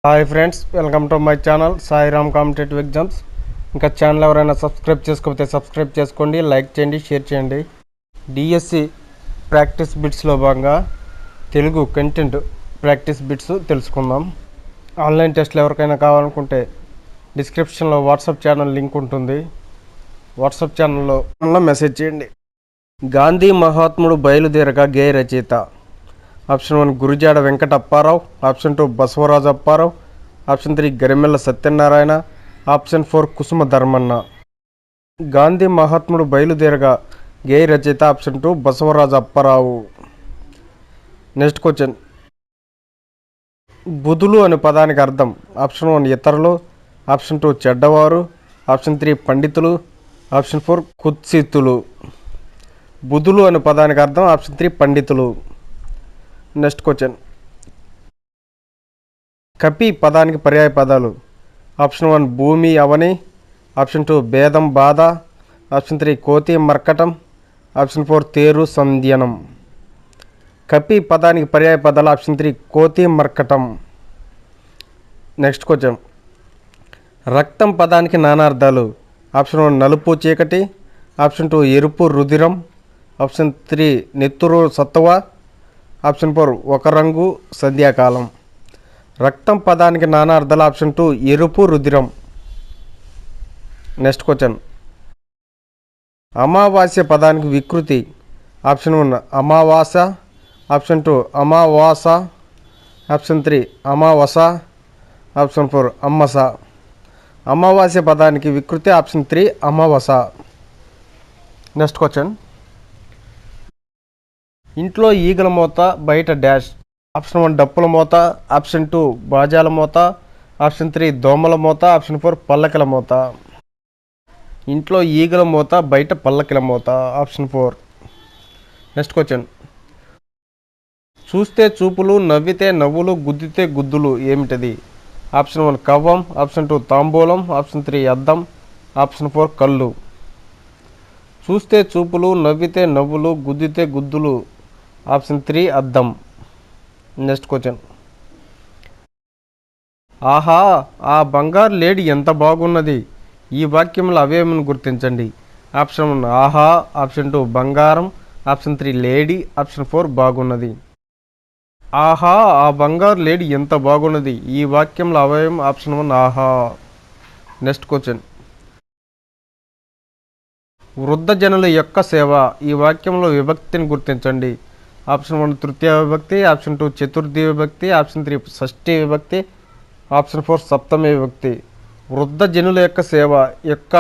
Hi friends, welcome to my channel Sairam competitive exams. ఇంకా channel ఎవరైనా subscribe చేసుకోకపోతే subscribe చేసుకోండి, లైక్ చేయండి, షేర్ చేయండి. డిఎస్సి ప్రాక్టీస్ బిట్స్లో భాగంగా తెలుగు కంటెంట్ ప్రాక్టీస్ బిట్స్ తెలుసుకుందాం. ఆన్లైన్ టెస్ట్లు ఎవరికైనా కావాలనుకుంటే డిస్క్రిప్షన్లో వాట్సాప్ ఛానల్ లింక్ ఉంటుంది. వాట్సాప్ ఛానల్లో మెసేజ్ చేయండి. గాంధీ మహాత్ముడు బయలుదేరగా గేయ రచయిత. Option 1 Gurajada Venkata Apparao, option 2 Basavaraju Apparao, option 3 Garimella Satyanarayana, option 4 కుసుమ ధర్మన్న. గాంధీ మహాత్ముడు బయలుదేరగా గేయ రచయిత option 2 Basavaraju Apparao. Next question. బుధులు అనే పదానికి అర్థం. ఆప్షన్ 1 ఇతరులు, ఆప్షన్ 2 చెడ్డవారు, ఆప్షన్ 3 పండితులు, ఆప్షన్ 4 కుత్సితులు. బుధులు అనే పదానికి అర్థం ఆప్షన్ 3 పండితులు. Next question. కపి పదానికి పర్యాయ పదాలు. ఆప్షన్ 1 భూమి అవని, ఆప్షన్ 2 భేదం బాధ, ఆప్షన్ 3 కోతి మర్కటం, ఆప్షన్ 4 తేరు సంధ్యనం. కపి పదానికి పర్యాయ పదాలు ఆప్షన్ 3 కోతి మర్కటం. Next question. రక్తం పదానికి నానార్థాలు. ఆప్షన్ 1 నలుపు చీకటి, ఆప్షన్ 2 ఎరుపు రుధిరం, ఆప్షన్ 3 నెత్తురు సత్తువ, ఆప్షన్ 4 ఒక రంగు సంధ్యాకాలం. రక్తం పదానికి నానార్థాలు ఆప్షన్ 2 ఎరుపు రుధిరం. Next question. అమావాస్య పదానికి వికృతి. ఆప్షన్ 1 అమావాస, ఆప్షన్ 2 అమావాస, ఆప్షన్ 3 అమావస, ఆప్షన్ 4 అమ్మస. అమావాస్య పదానికి వికృతి ఆప్షన్ 3 అమావస. Next question. ఇంట్లో ఈగల మోత బయట డాష్. ఆప్షన్ 1 డప్పుల మోత, ఆప్షన్ 2 బాజాల మోత, ఆప్షన్ 3 దోమల మోత, ఆప్షన్ 4 పల్లకిల మోత. ఇంట్లో ఈగల మోత బయట పల్లకిల మోత ఆప్షన్ 4. Next question. చూస్తే చూపులు, నవ్వితే నవ్వులు, గుద్దితే గుద్దులు ఏమిటది? ఆప్షన్ 1 కవ్వం, ఆప్షన్ 2 తాంబూలం, ఆప్షన్ 3 అద్దం, ఆప్షన్ 4 కళ్ళు. చూస్తే చూపులు, నవ్వితే నవ్వులు, గుద్దితే గుద్దులు ఆప్షన్ 3 అద్దం. Next question. ఆహా, ఆ బంగారు లేడీ ఎంత బాగున్నది. ఈ వాక్యంలో అవేమని గుర్తించండి. ఆప్షన్ 1 ఆహా, ఆప్షన్ 2 బంగారం, ఆప్షన్ 3 లేడీ, ఆప్షన్ 4 బాగున్నది. ఆహా, ఆ బంగారు లేడీ ఎంత బాగున్నది. ఈ వాక్యంలో అవయవం ఆప్షన్ 1 ఆహా. Next question. వృద్ధ జనుల యొక్క సేవ. ఈ వాక్యంలో విభక్తిని గుర్తించండి. ఆప్షన్ 1 తృతీయ విభక్తి, ఆప్షన్ 2 చతుర్థి విభక్తి, ఆప్షన్ 3 షష్ఠీ విభక్తి, ఆప్షన్ 4 సప్తమి విభక్తి. వృద్ధ జనుల యొక్క సేవ యొక్క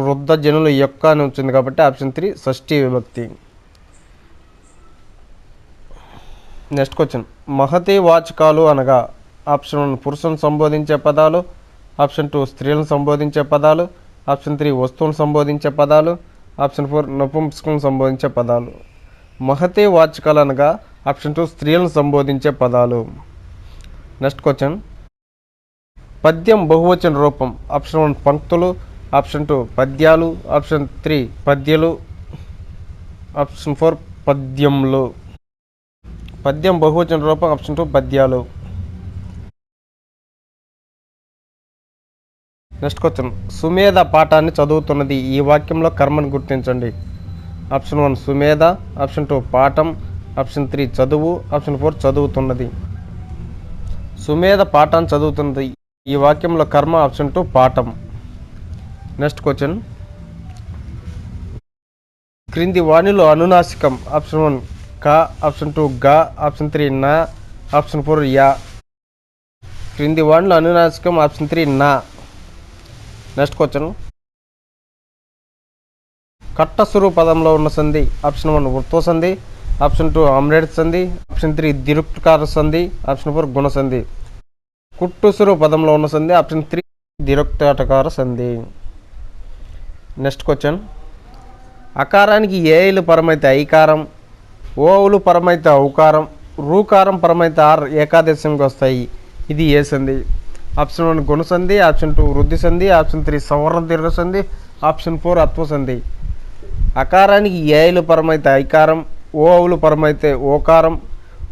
వృద్ధ జనుల యొక్క అని వచ్చింది కాబట్టి ఆప్షన్ 3 షష్ఠీ విభక్తి. Next question. మహతి వాచకాలు అనగా. ఆప్షన్ 1 పురుషులను సంబోధించే పదాలు, ఆప్షన్ 2 స్త్రీలను సంబోధించే పదాలు, ఆప్షన్ 3 వస్తువులను సంబోధించే పదాలు, ఆప్షన్ 4 నపుంసకులను సంబోధించే పదాలు. మహతే వాచకాలు అనగా ఆప్షన్ 2 స్త్రీలను సంబోధించే పదాలు. Next question. పద్యం బహువచన రూపం. ఆప్షన్ 1 పంక్తులు, ఆప్షన్ 2 పద్యాలు, ఆప్షన్ 3 పద్యలు, ఆప్షన్ 4 పద్యములు. పద్యం బహువచన రూపం ఆప్షన్ 2 పద్యాలు. Next question. సుమేధ పాఠాన్ని చదువుతున్నది. ఈ వాక్యంలో కర్మను గుర్తించండి. ఆప్షన్ 1 సుమేధ, ఆప్షన్ 2 పాఠం, ఆప్షన్ 3 చదువు, ఆప్షన్ 4 చదువుతున్నది. సుమేధ పాఠాన్ని చదువుతున్నది. ఈ వాక్యంలో కర్మ ఆప్షన్ 2 పాఠం. Next question. క్రింది వాణిలో అనునాసికం. ఆప్షన్ 1 క, ఆప్షన్ 2 గ, ఆప్షన్ 3 నా, ఆప్షన్ 4 యా. క్రింది వాణిలో అనునాసికం ఆప్షన్ 3 నా. Next question. కట్టసురు పదంలో ఉన్న సంధి. ఆప్షన్ 1 వృత్వ సంధి, ఆప్షన్ 2 ఆమ్రేట్ సంధి, ఆప్షన్ 3 దిరుక్తకార సంధి, ఆప్షన్ 4 గుణ సంధి. కుట్టుసురు పదంలో ఉన్న సంధి ఆప్షన్ 3 దిరుక్తకార సంధి. Next question. అకారానికి ఏలు పరమైతే ఐకారం, ఓవులు పరమైతే ఔకారం, రూకారం పరమైతే ఆర్ ఏకాదశంకి వస్తాయి. ఇది ఏ సంధి? ఆప్షన్ 1 గుణ సంధి, ఆప్షన్ 2 వృద్ధి సంధి, ఆప్షన్ 3 సవర్ణ దీర్ఘ సంధి, ఆప్షన్ 4 అత్వ సంధి. అకారానికి ఏలు పరమైతే ఐకారం, ఓవులు పరమైతే ఓకారం,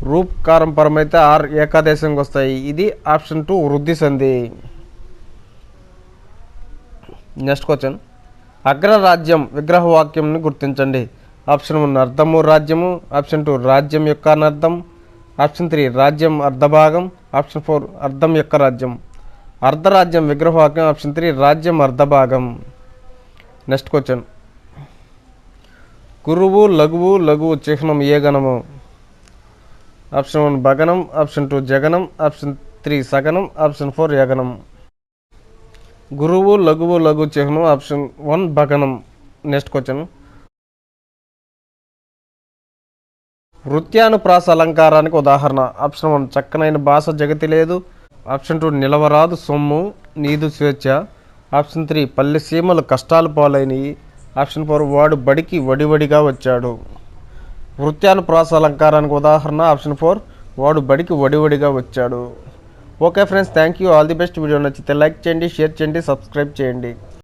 రూపకారం పరం అయితే ఆర్ ఏకాదేశంగా వస్తాయి. ఇది ఆప్షన్ 2 వృద్ధి సంధి. నెక్స్ట్ క్వశ్చన్, అగ్రరాజ్యం విగ్రహవాక్యంని గుర్తించండి. ఆప్షన్ 1 అర్ధము రాజ్యము, ఆప్షన్ 2 రాజ్యం యొక్క అనర్థం, ఆప్షన్ 3 రాజ్యం అర్ధభాగం, ఆప్షన్ 4 అర్ధం యొక్క రాజ్యం. అర్ధరాజ్యం విగ్రహవాక్యం ఆప్షన్ 3 రాజ్యం అర్ధభాగం. నెక్స్ట్ క్వశ్చన్, గురువు లఘువు లఘువు చిహ్నం ఏ గణము? ఆప్షన్ 1 భగనం, ఆప్షన్ 2 జగనం, ఆప్షన్ 3 సగనం, ఆప్షన్ 4 యగనం. గురువు లఘువు లఘు చిహ్నం ఆప్షన్ 1 భగనం. నెక్స్ట్ క్వశ్చన్, వృత్యానుప్రాస అలంకారానికి ఉదాహరణ. ఆప్షన్ 1 చక్కనైన భాష జగతి లేదు, ఆప్షన్ 2 నిలవరాదు సొమ్ము నీదు స్వేచ్ఛ, ఆప్షన్ 3 పల్లె సీమలు కష్టాలు పాలైనవి, ఆప్షన్ 4 వాడు బడికి వడివడిగా వచ్చాడు. వృత్యానుప్రాస అలంకారానికి ఉదాహరణ ఆప్షన్ 4 వాడు బడికి వడివడిగా వచ్చాడు. Okay friends, thank you, all the best. Video నచ్చితే లైక్ చేయండి, షేర్ చేయండి, సబ్స్క్రైబ్ చేయండి.